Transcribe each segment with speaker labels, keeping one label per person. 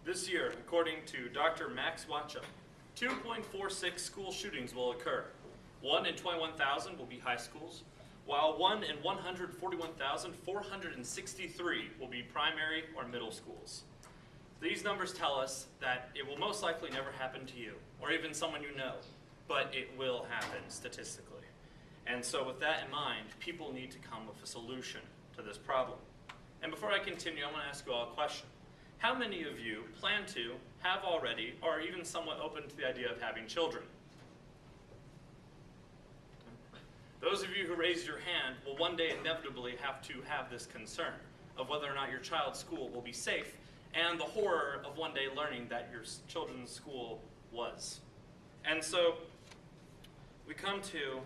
Speaker 1: This year, according to Dr. Max Watcha, 2.46 school shootings will occur. 1 in 21,000 will be high schools, while 1 in 141,463 will be primary or middle schools. These numbers tell us that it will most likely never happen to you, or even someone you know, but it will happen statistically. And so with that in mind, people need to come with a solution to this problem. And before I continue, I want to ask you all a question. How many of you plan to, have already, or are even somewhat open to the idea of having children? Those of you who raised your hand will one day inevitably have to have this concern of whether or not your child's school will be safe, and the horror of one day learning that your children's school was. And so we come to,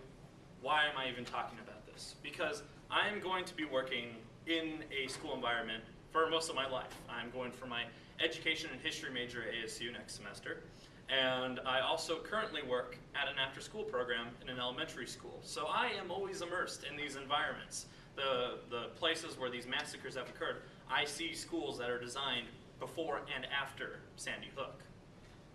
Speaker 1: why am I even talking about this? Because I am going to be working in a school environment for most of my life. I'm going for my education and history major at ASU next semester. And I also currently work at an after-school program in an elementary school. So I am always immersed in these environments. The places where these massacres have occurred, I see schools that are designed before and after Sandy Hook.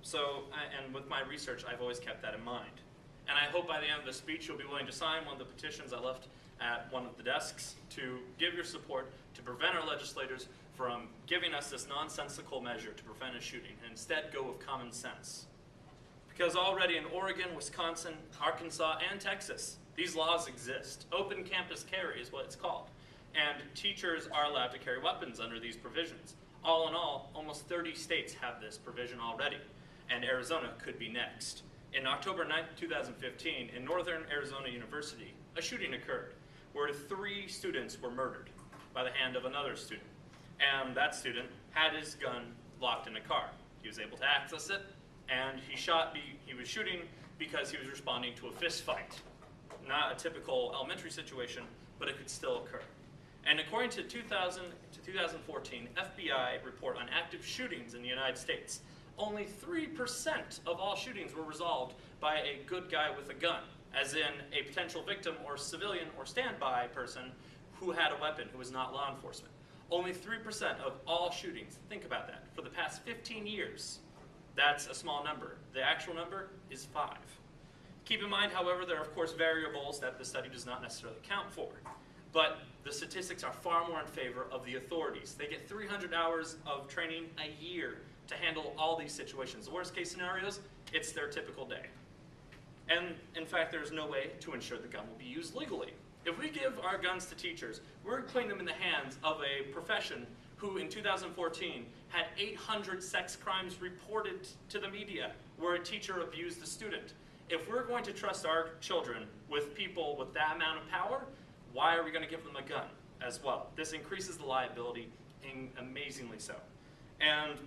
Speaker 1: So, and with my research, I've always kept that in mind. And I hope by the end of the speech, you'll be willing to sign one of the petitions I left at one of the desks to give your support to prevent our legislators from giving us this nonsensical measure to prevent a shooting, and instead go with common sense. Because already in Oregon, Wisconsin, Arkansas, and Texas, these laws exist. Open campus carry is what it's called. And teachers are allowed to carry weapons under these provisions. All in all, almost 30 states have this provision already, and Arizona could be next. In October 9, 2015, in Northern Arizona University, a shooting occurred where 3 students were murdered by the hand of another student. And that student had his gun locked in a car. He was able to access it, and he was shooting because he was responding to a fist fight. Not a typical elementary situation, but it could still occur. And according to 2000 to 2014 FBI report on active shootings in the United States, only 3% of all shootings were resolved by a good guy with a gun, as in a potential victim or civilian or standby person who had a weapon, who was not law enforcement. Only 3% of all shootings, think about that, for the past 15 years. That's a small number. The actual number is 5. Keep in mind, however, there are of course variables that the study does not necessarily account for. But the statistics are far more in favor of the authorities. They get 300 hours of training a year to handle all these situations. The worst case scenarios, it's their typical day. And in fact, there's no way to ensure the gun will be used legally. If we give our guns to teachers, we're putting them in the hands of a profession who in 2014 had 800 sex crimes reported to the media where a teacher abused a student. If we're going to trust our children with people with that amount of power, why are we going to give them a gun as well? This increases the liability amazingly so. And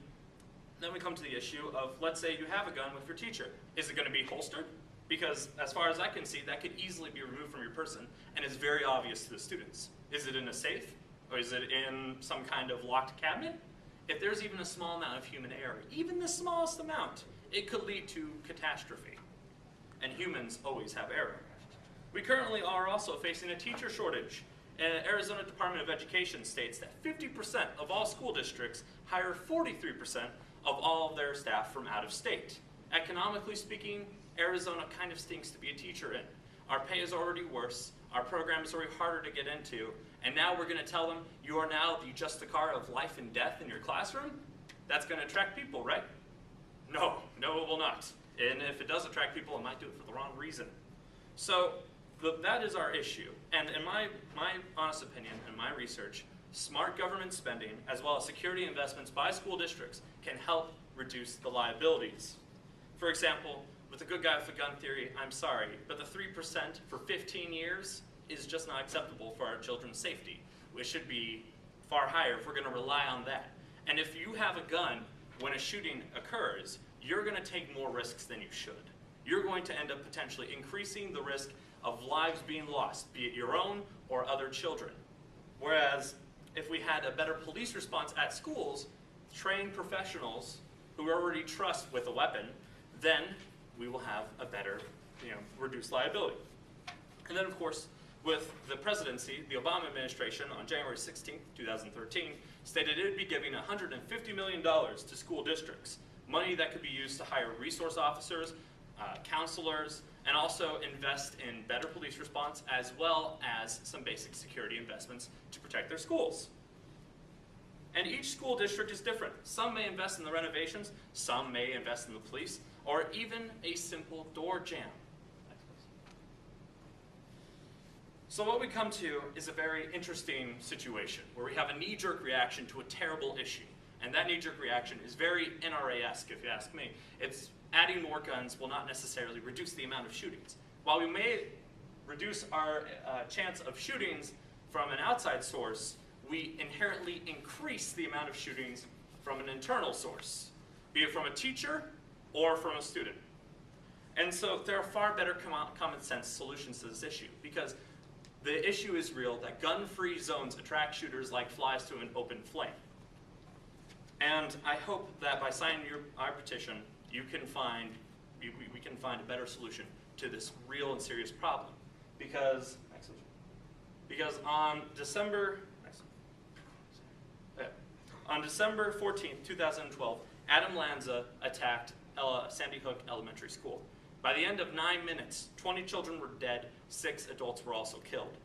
Speaker 1: then we come to the issue of, let's say you have a gun with your teacher. Is it going to be holstered? Because as far as I can see, that could easily be removed from your person and is very obvious to the students. Is it in a safe? Or is it in some kind of locked cabinet? If there's even a small amount of human error, even the smallest amount, it could lead to catastrophe. And humans always have error. We currently are also facing a teacher shortage. Arizona Department of Education states that 50% of all school districts hire 43% of all of their staff from out of state. Economically speaking, Arizona kind of stinks to be a teacher in. Our pay is already worse, our program is already harder to get into, and now we're going to tell them you are now the justicar of life and death in your classroom? That's going to attract people, right? No, it will not. And if it does attract people, it might do it for the wrong reason. So that is our issue. And in my honest opinion and my research, smart government spending as well as security investments by school districts can help reduce the liabilities. For example, with the good guy with a gun theory, I'm sorry, but the 3% for 15 years is just not acceptable for our children's safety. It should be far higher if we're going to rely on that. And if you have a gun when a shooting occurs, you're going to take more risks than you should. You're going to end up potentially increasing the risk of lives being lost, be it your own or other children. Whereas if we had a better police response at schools, trained professionals who already trust with a weapon, then we will have a better, reduced liability. And then of course, with the presidency, the Obama administration on January 16, 2013, stated it would be giving $150 million to school districts, money that could be used to hire resource officers, counselors, and also invest in better police response, as well as some basic security investments to protect their schools. And each school district is different. Some may invest in the renovations, some may invest in the police, or even a simple door jam. So what we come to is a very interesting situation where we have a knee-jerk reaction to a terrible issue. And that knee-jerk reaction is very NRA-esque, if you ask me. It's adding more guns will not necessarily reduce the amount of shootings. While we may reduce our chance of shootings from an outside source, we inherently increase the amount of shootings from an internal source, be it from a teacher or from a student. And so there are far better common sense solutions to this issue, because the issue is real that gun-free zones attract shooters like flies to an open flame. And I hope that by signing our petition, we can find a better solution to this real and serious problem. Because on December 14th, 2012, Adam Lanza attacked Sandy Hook Elementary School. By the end of 9 minutes, 20 children were dead, 6 adults were also killed.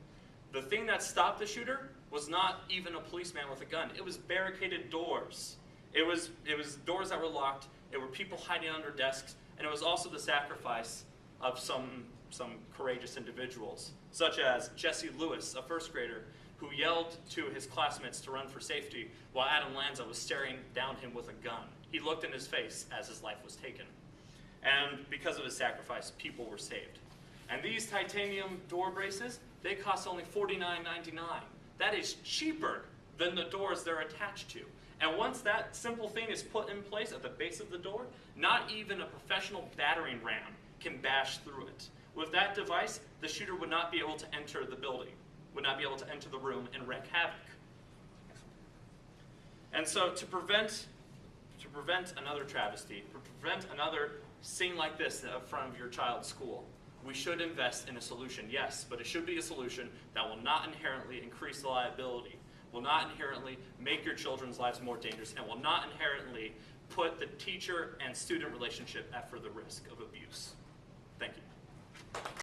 Speaker 1: The thing that stopped the shooter was not even a policeman with a gun. It was barricaded doors. It was doors that were locked. It were people hiding under desks, and it was also the sacrifice of some courageous individuals, such as Jesse Lewis, a first grader, who yelled to his classmates to run for safety while Adam Lanza was staring down him with a gun. He looked in his face as his life was taken. And because of his sacrifice, people were saved. And these titanium door braces, they cost only $49.99. That is cheaper than the doors they're attached to. And once that simple thing is put in place at the base of the door, not even a professional battering ram can bash through it. With that device, the shooter would not be able to enter the building, would not be able to enter the room and wreak havoc. And so to prevent another travesty, to prevent another scene like this in front of your child's school, we should invest in a solution, yes, but it should be a solution that will not inherently increase the liability, will not inherently make your children's lives more dangerous, and will not inherently put the teacher and student relationship at further risk of abuse.